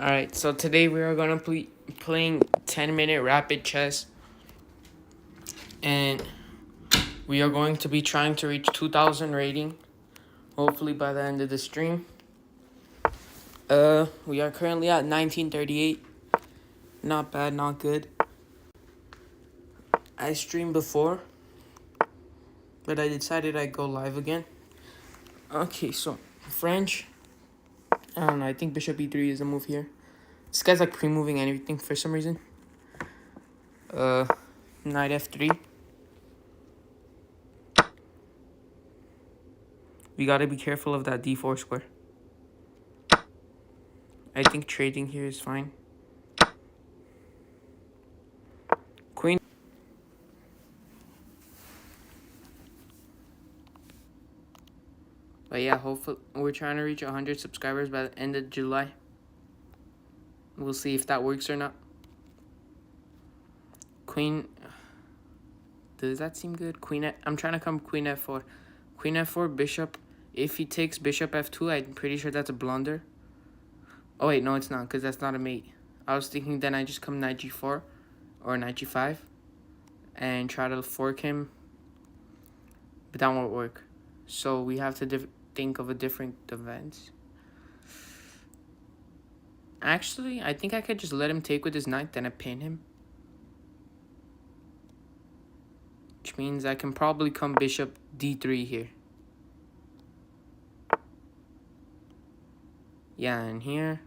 Alright, so today we are gonna be playing 10-minute rapid chess, and we are going to be trying to reach 2,000 rating, hopefully by the end of the stream. We are currently at 1938. Not bad, not good. I streamed before, but I decided I'd go live again. Okay, so French. I don't know, I think bishop e3 is the move here. This guy's like pre-moving anything for some reason. Knight f3. We gotta be careful of that d4 square. I think trading here is fine. Queen. But yeah, hopefully we're trying to reach 100 subscribers by the end of July. We'll see if that works or not. Queen. Does that seem good? I'm trying to come queen f4. Queen f4, bishop. If he takes bishop f2, I'm pretty sure that's a blunder. Oh wait, no it's not, because that's not a mate. I was thinking then I just come knight g4 or knight g5 and try to fork him. But that won't work. So we have to think of a different defense. Actually, I think I could just let him take with his knight, then I pin him. Which means I can probably come bishop d3 here. Yeah, and here.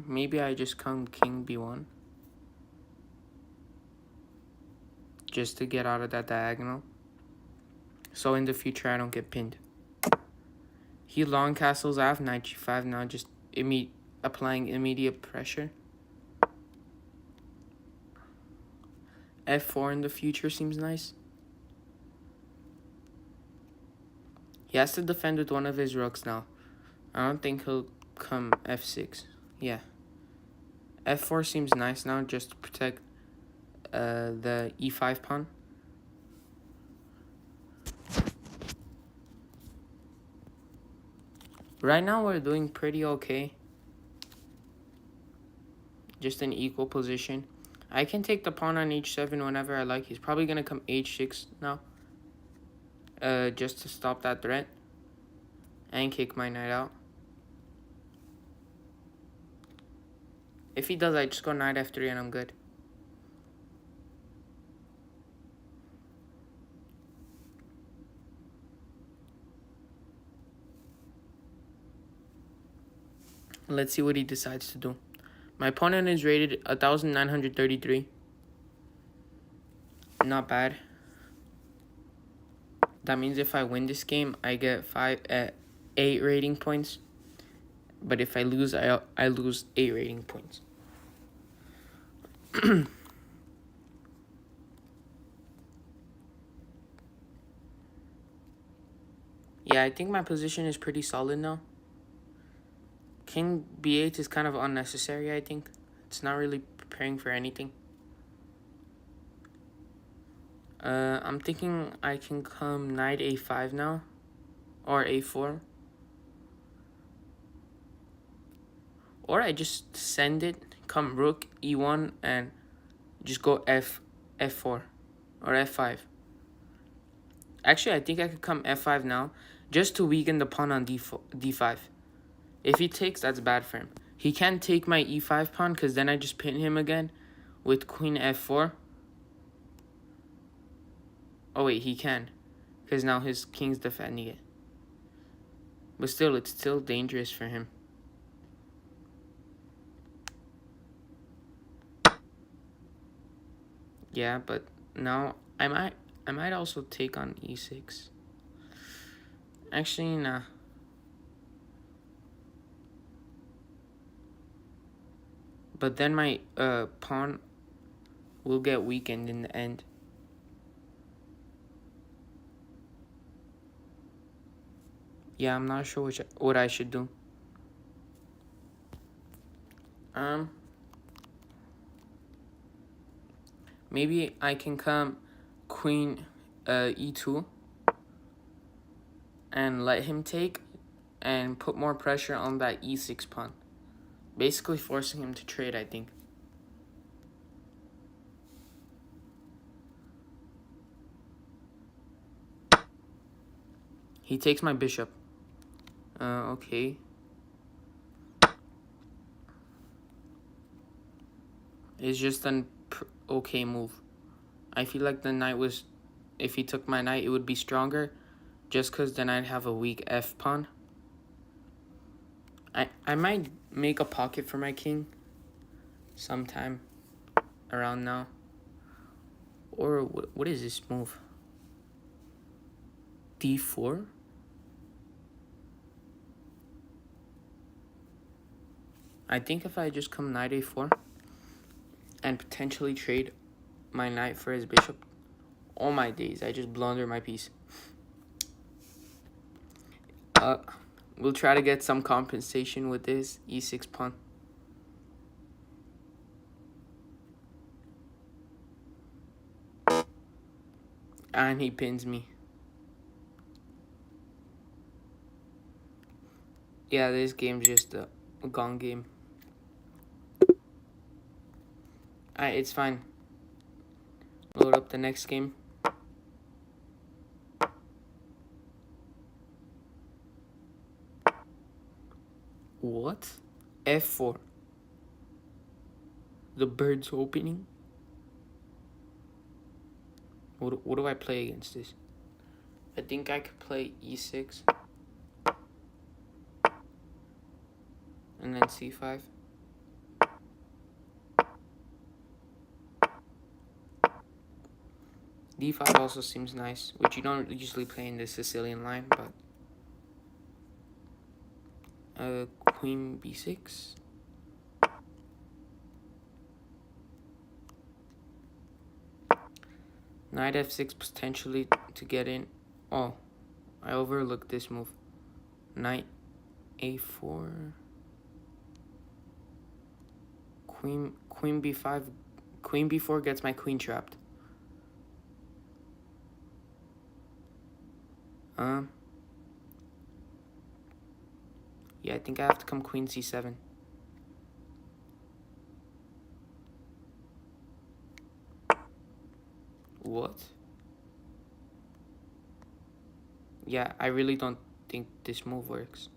Maybe I just come king b1. Just to get out of that diagonal. So in the future I don't get pinned. He long castles, I have knight g5 now, just applying immediate pressure. f4 in the future seems nice. He has to defend with one of his rooks now. I don't think he'll come f6. Yeah. f4 seems nice now, just to protect the e5 pawn. Right now we're doing pretty okay. Just an equal position. I can take the pawn on h7 whenever I like. He's probably going to come h6 now. Just to stop that threat. And kick my knight out. If he does, I just go knight f3 and I'm good. Let's see what he decides to do. My opponent is rated 1,933. Not bad. That means if I win this game, I get 8 rating points. But if I lose, I lose 8 rating points. Yeah, I think my position is pretty solid now. King b8 is kind of unnecessary, I think. It's not really preparing for anything. I'm thinking I can come knight a5 now. Or a4. Or I just send it, come rook e1 and just go f4 or f5. Actually, I think I could come f5 now just to weaken the pawn on d5. If he takes, that's bad for him. He can't take my e5 pawn because then I just pin him again with queen f4. Oh wait, he can, because now his king's defending it. But still, it's still dangerous for him. Yeah, but now I might also take on e6. Actually, nah. But then my pawn will get weakened in the end. Yeah, I'm not sure what I should do. Maybe I can come queen e2 and let him take, and put more pressure on that e6 pawn. Basically forcing him to trade, I think. He takes my bishop. Okay. It's just an okay move. I feel like the knight was... If he took my knight, it would be stronger. Just because then I'd have a weak f pawn. I might make a pocket for my king sometime around now. Or what is this move? d4? I think if I just come knight a4 and potentially trade my knight for his bishop, all my days, I just blunder my piece. We'll try to get some compensation with this e6 pawn. And he pins me. Yeah, this game's just a gone game. Alright, it's fine. Load up the next game. What? f4. The bird's opening? What do I play against this? I think I could play e6. And then c5. d5 also seems nice, which you don't usually play in the Sicilian line, but... Queen b6. Knight f6 potentially to get in. Oh, I overlooked this move. Knight a4. Queen b5. Queen b4 gets my queen trapped. Yeah, I think I have to come queen c7. What? Yeah, I really don't think this move works.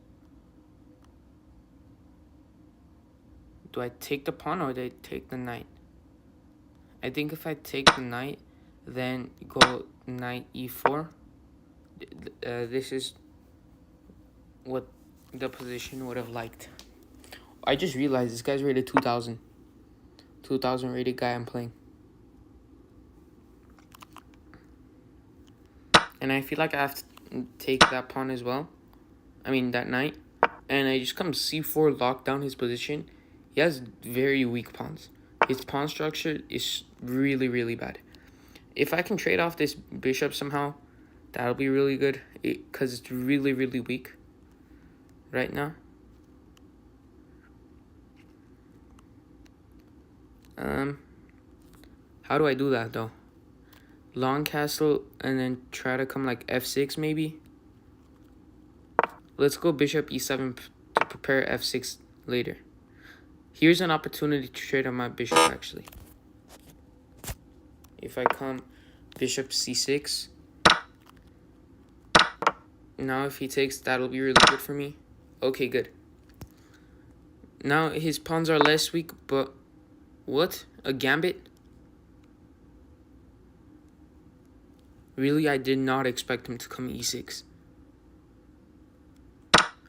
Do I take the pawn or do I take the knight? I think if I take the knight, then go knight e4. This is what the position would have liked. I just realized this guy's rated 2,000. 2,000 rated guy I'm playing. And I feel like I have to take that pawn as well. I mean, that knight. And I just come c4, lock down his position. He has very weak pawns. His pawn structure is really, really bad. If I can trade off this bishop somehow, that'll be really good. Because it's really, really weak right now. How do I do that, though? Long castle and then try to come like f6 maybe. Let's go bishop e7 to prepare f6 later. Here's an opportunity to trade on my bishop actually. If I come bishop c6. Now if he takes, that'll be really good for me. Okay, good. Now his pawns are less weak, but what? A gambit? Really, I did not expect him to come e6.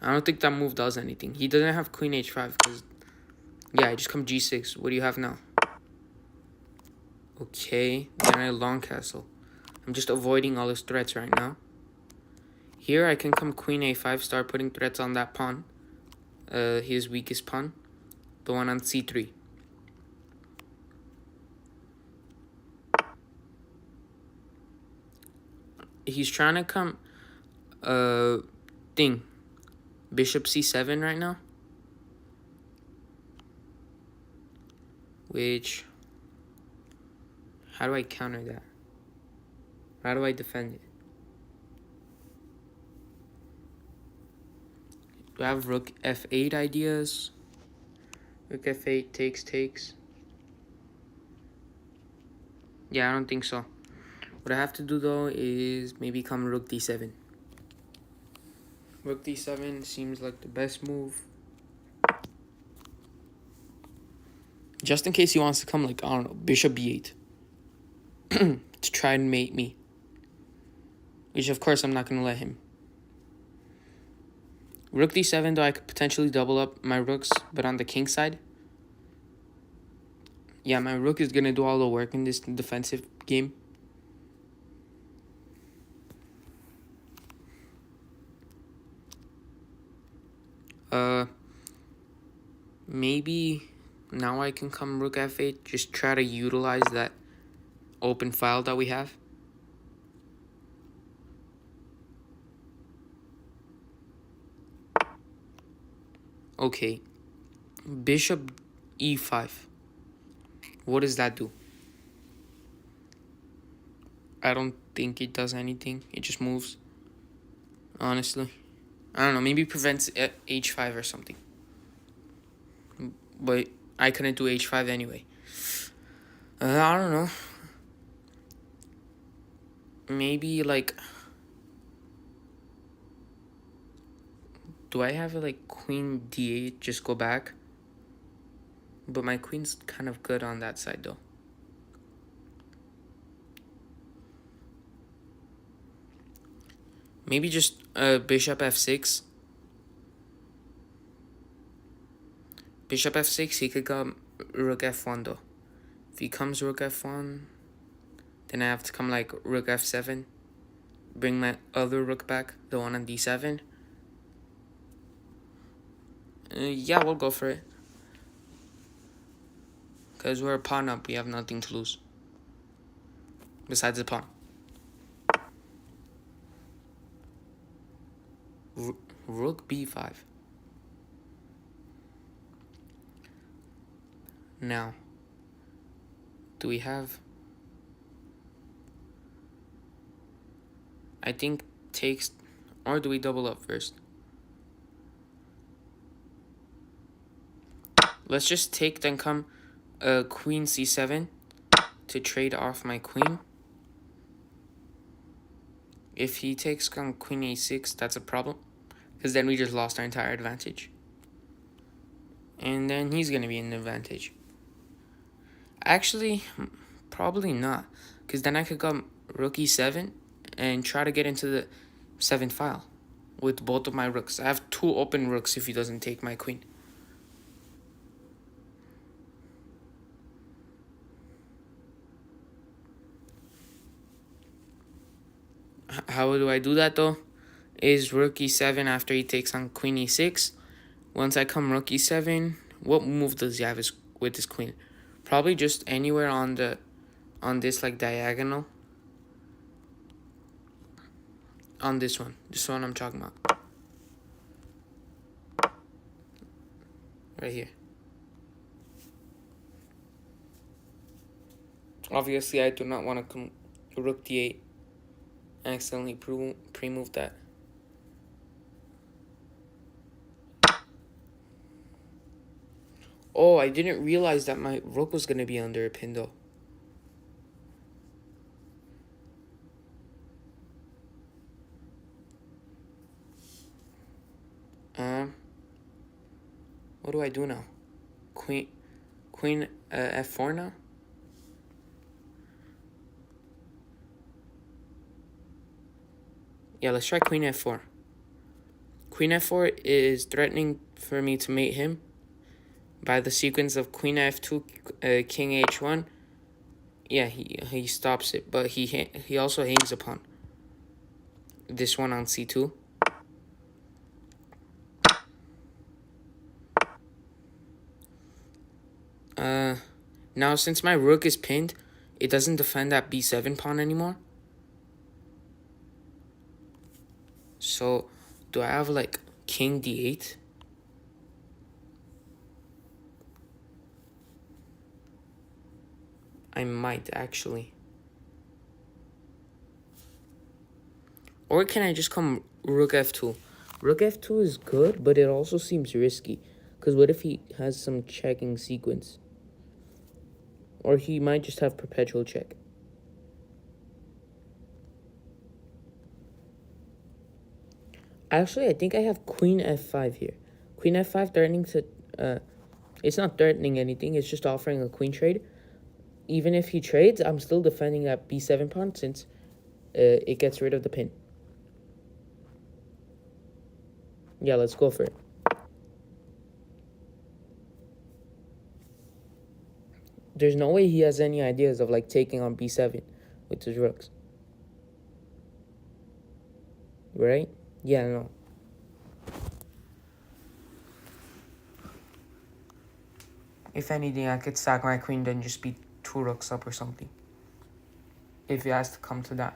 I don't think that move does anything. He doesn't have queen h5 because... Yeah, I just come g6. What do you have now? Okay, then I long castle. I'm just avoiding all his threats right now. Here I can come queen a5, start putting threats on that pawn. His weakest pawn. The one on c3. He's trying to come... Bishop c7 right now. Which... How do I counter that? How do I defend it? Do I have rook f8 ideas? Rook f8 takes. Yeah, I don't think so. What I have to do though is maybe come rook d7. Rook d7 seems like the best move. Just in case he wants to come like, I don't know, bishop b8. To try and mate me. Which of course I'm not going to let him. Rook d7 though, I could potentially double up my rooks, but on the king side. Yeah, my rook is going to do all the work in this defensive game. Maybe now I can come rook f8, just try to utilize that open file that we have. Okay, bishop e5. What does that do? I don't think it does anything. It just moves. Honestly, I don't know. Maybe prevents h5 or something. But I couldn't do h5 anyway. I don't know. Maybe like, do I have like queen d8 just go back? But my queen's kind of good on that side though. Maybe just bishop f6. Bishop f6, he could come rook f1 though. If he comes rook f1, then I have to come like rook f7. Bring my other rook back, the one on d7. Yeah, we'll go for it. Because we're a pawn up, we have nothing to lose. Besides the pawn. Rook b5. Now, do we have... I think takes... Or do we double up first? Let's just take, then come queen c7 to trade off my queen. If he takes queen a6, that's a problem. Because then we just lost our entire advantage. And then he's going to be in the advantage. Actually, probably not. Because then I could come rook e7 and try to get into the 7th file with both of my rooks. I have 2 open rooks if he doesn't take my queen. How do I do that though? Is rook e7 after he takes on queen e6. Once I come rook e7, what move does he have with his queen? Probably just anywhere on this like diagonal. On this one I'm talking about. Right here. Obviously, I do not want to come rook d8. I accidentally pre-moved that. Oh, I didn't realize that my rook was going to be under a pin though. What do I do now? Queen f4 now? Yeah, let's try queen f4. Queen f4 is threatening for me to mate him by the sequence of queen f2, king h1. Yeah, he stops it, but he also hangs upon this one on c2. Now since my rook is pinned, it doesn't defend that b7 pawn anymore. So, do I have like king d8? I might actually. Or can I just come rook f2? Rook f2 is good, but it also seems risky. Because what if he has some checking sequence? Or he might just have perpetual check. Actually, I think I have queen f5 here. Queen f5 threatening to... it's not threatening anything. It's just offering a queen trade. Even if he trades, I'm still defending that b7 pawn since it gets rid of the pin. Yeah, let's go for it. There's no way he has any ideas of like taking on b7 with his rooks. Right? Yeah, no. If anything, I could stack my queen, then just be 2 rooks up or something. If it has to come to that.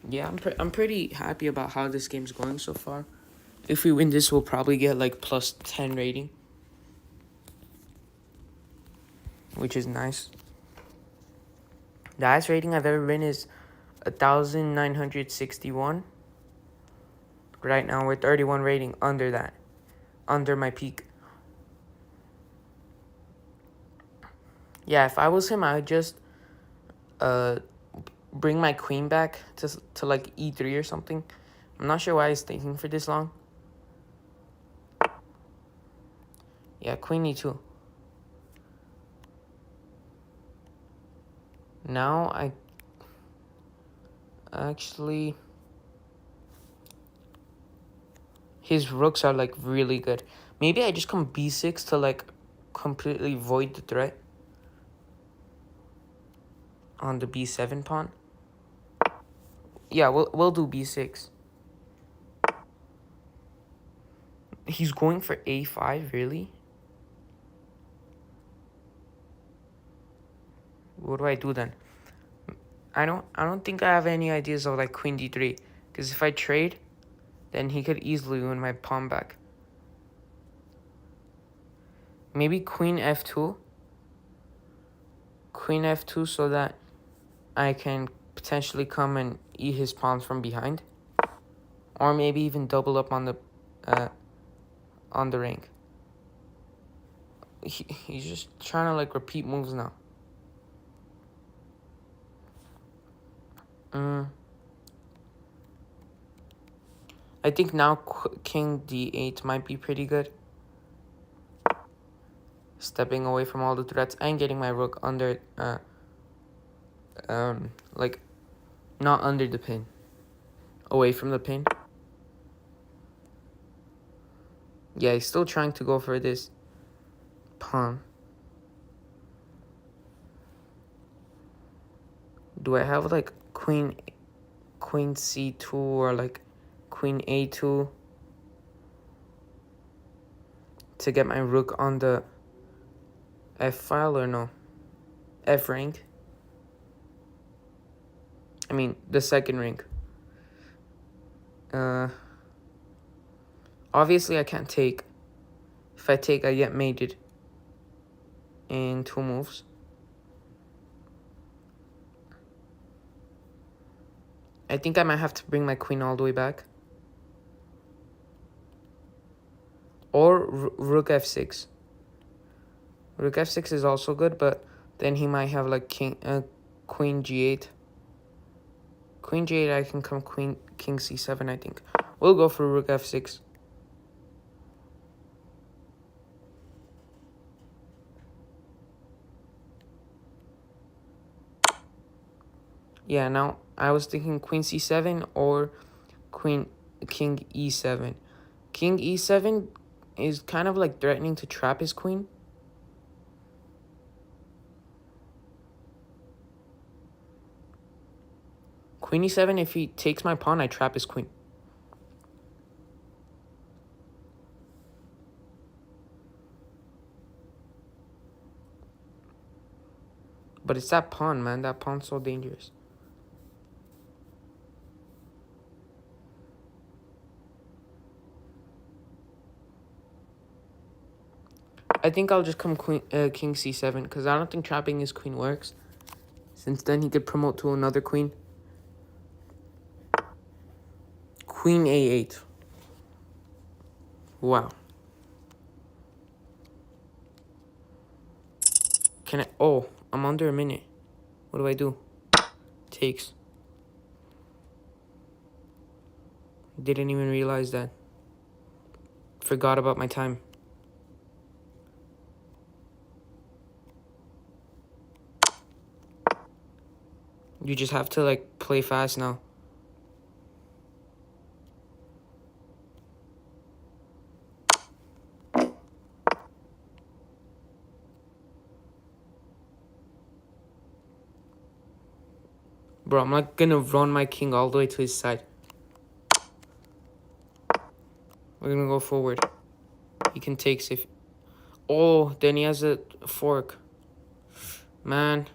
Yeah, I'm pretty happy about how this game's going so far. If we win this, we'll probably get like plus 10 rating. Which is nice. The highest rating I've ever been is 1,961. Right now we're 31 rating under that. Under my peak. Yeah, if I was him, I would just bring my queen back to like e3 or something. I'm not sure why he's thinking for this long. Yeah, queen e2. Now I actually... His rooks are like really good. Maybe I just come b6 to like completely void the threat on the b7 pawn. Yeah, we'll do b6. He's going for a5, really? What do I do then? I don't think I have any ideas of like queen d3, because if I trade, then he could easily win my pawn back. Maybe queen f2. Queen f2 so that I can potentially come and eat his pawns from behind. Or maybe even double up on the ring. He's just trying to like repeat moves now. I think now king d8 might be pretty good. Stepping away from all the threats and getting my rook under, like, not under the pin. Away from the pin. Yeah, he's still trying to go for this pawn. Do I have, like, queen c2 or, like, queen a2 to get my rook on the f file or no? F rank. I mean, the second rank. Obviously, I can't take. If I take, I get mated in 2 moves. I think I might have to bring my queen all the way back. Or rook f6. Rook f6 is also good, but then he might have like queen g8. Queen g8, I can come king c7, I think. We'll go for rook f6. Yeah, now I was thinking queen c7 or king e7. King e7 is kind of like threatening to trap his queen. Queen e7, if he takes my pawn, I trap his queen. But it's that pawn, man. That pawn's so dangerous. I think I'll just come king c7 because I don't think trapping his queen works. Since then, he could promote to another queen. Queen A8. Wow. Can I... Oh, I'm under a minute. What do I do? Takes. Didn't even realize that. Forgot about my time. You just have to, like, play fast now. Bro, I'm not gonna run my king all the way to his side. We're gonna go forward. He can take if... Oh, then he has a fork. Man.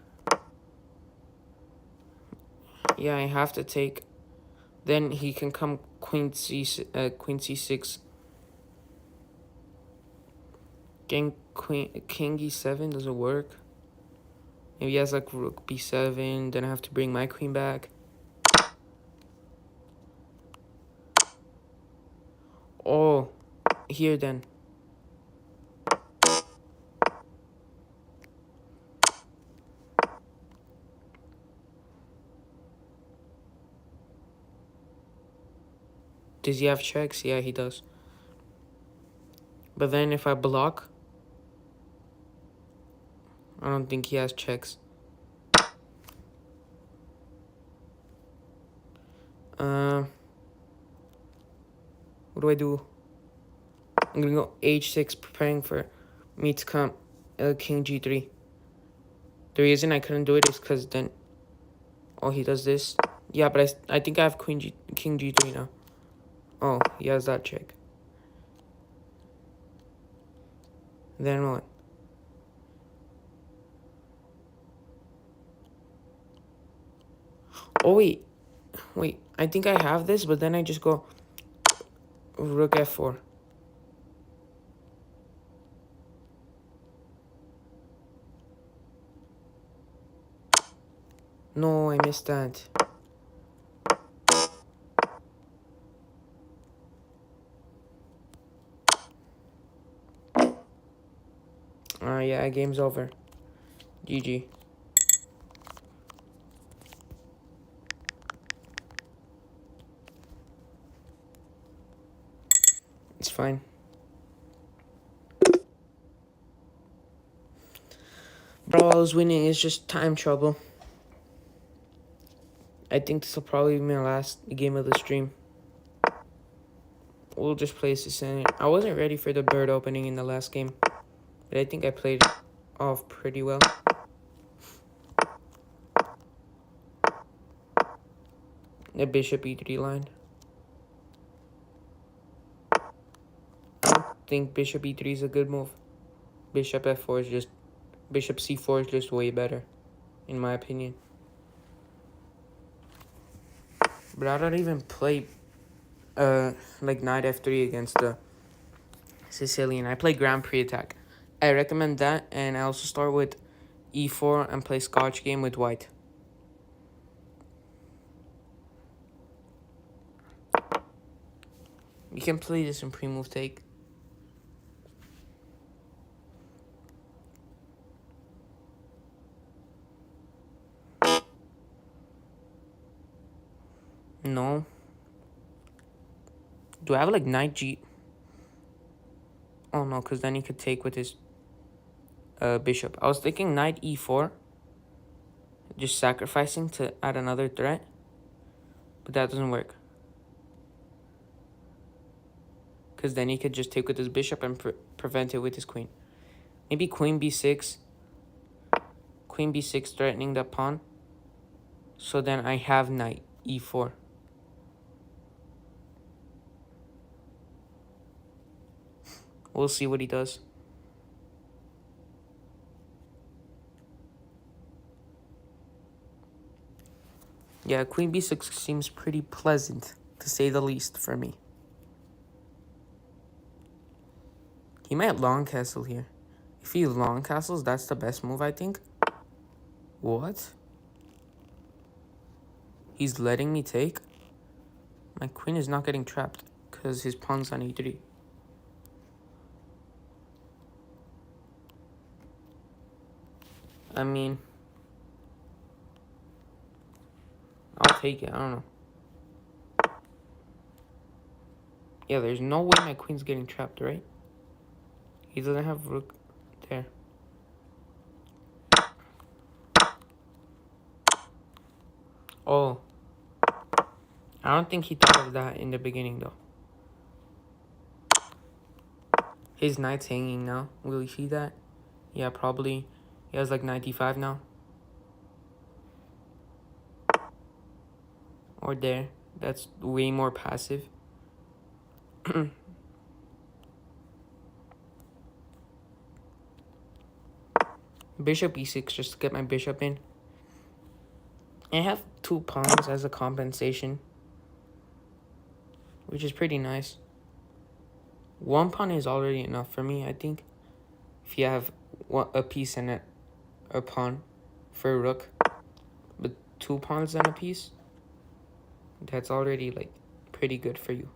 Yeah, I have to take. Then he can come queen c6. King e7 doesn't work. Maybe he has like rook b7. Then I have to bring my queen back. Oh, here then. Does he have checks? Yeah, he does. But then if I block, I don't think he has checks. What do I do? I'm gonna go h6, preparing for me to come king g3. The reason I couldn't do it is because then... Oh, he does this. Yeah, but I think I have king g3 now. Oh, he has that check. Then what? Oh, wait. Wait, I think I have this, but then I just go rook f4. No, I missed that. Yeah, game's over. GG. It's fine. Bro, I was winning. It's just time trouble. I think this will probably be my last game of the stream. We'll just place this in. I wasn't ready for the bird opening in the last game, but I think I played it off pretty well. The bishop e3 line. I don't think bishop e3 is a good move. Bishop f4 is just... Bishop c4 is just way better, in my opinion. But I don't even play like knight f3 against the Sicilian. I play Grand Prix attack. I recommend that, and I also start with e4 and play Scotch game with white. You can play this in pre-move take. No. Do I have like knight g... Oh no, because then he could take with his bishop. I was thinking knight e4. Just sacrificing to add another threat. But that doesn't work. Because then he could just take with his bishop and prevent it with his queen. Maybe queen b6. Queen b6 threatening the pawn. So then I have knight e4. We'll see what he does. Yeah, queen b6 seems pretty pleasant, to say the least, for me. He might long castle here. If he long castles, that's the best move, I think. What? He's letting me take. My queen is not getting trapped because his pawn's on e3. I mean, I'll take it. I don't know. Yeah, there's no way my queen's getting trapped, right? He doesn't have rook there. Oh. I don't think he thought of that in the beginning, though. His knight's hanging now. Will he see that? Yeah, probably. He has like 95 now. Or there. That's way more passive. Bishop e6 just to get my bishop in. I have 2 pawns as a compensation, which is pretty nice. 1 pawn is already enough for me, I think. If you have a piece and a pawn for a rook, but 2 pawns and a piece, that's already like pretty good for you.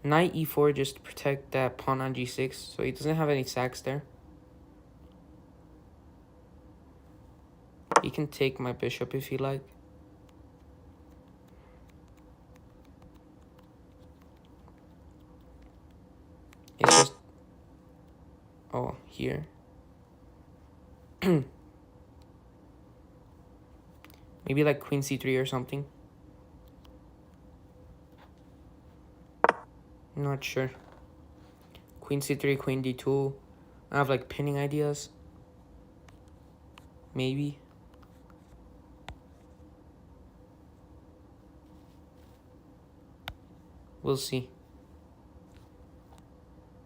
Knight e4 just to protect that pawn on g6, so he doesn't have any sacks there. He can take my bishop if he like. It's just... Oh, here. Maybe like queen c3 or something. I'm not sure. Queen c3, queen d2. I have like pinning ideas. Maybe. We'll see.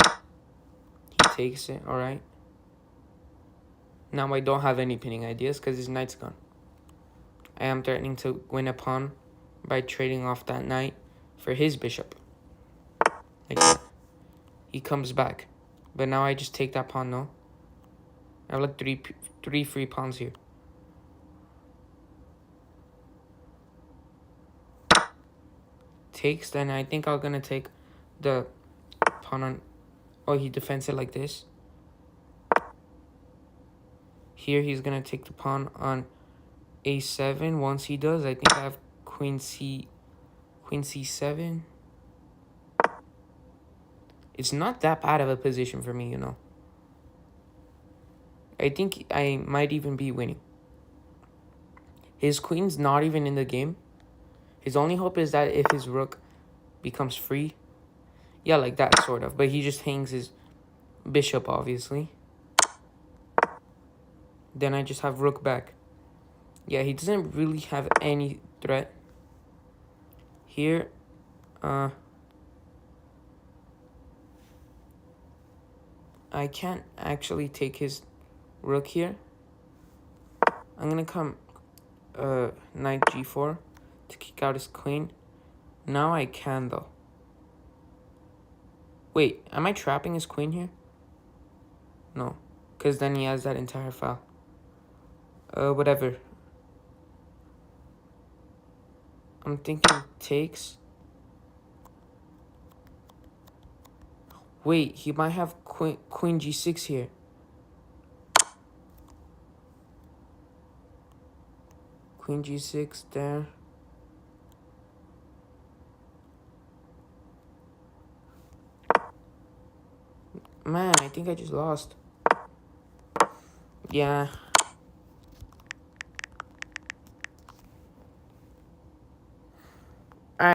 He takes it, alright. Now I don't have any pinning ideas because his knight's gone. I am threatening to win a pawn by trading off that knight for his bishop. Like that. He comes back. But now I just take that pawn, no? I have like three free pawns here. Takes, then I think I'm gonna take the pawn on... Oh, he defends it like this. Here he's gonna take the pawn on a7. Once he does, I think I have queen c7. It's not that bad of a position for me, you know. I think I might even be winning. His queen's not even in the game. His only hope is that if his rook becomes free. Yeah, like that, sort of. But he just hangs his bishop, obviously. Then I just have rook back. Yeah, he doesn't really have any threat. Here, I can't actually take his rook here. I'm gonna come knight g4 to kick out his queen. Now I can, though. Wait, am I trapping his queen here? No, because then he has that entire file. Whatever. I'm thinking takes. Wait, he might have queen g6 here. Queen g6 there. Man, I think I just lost. Yeah,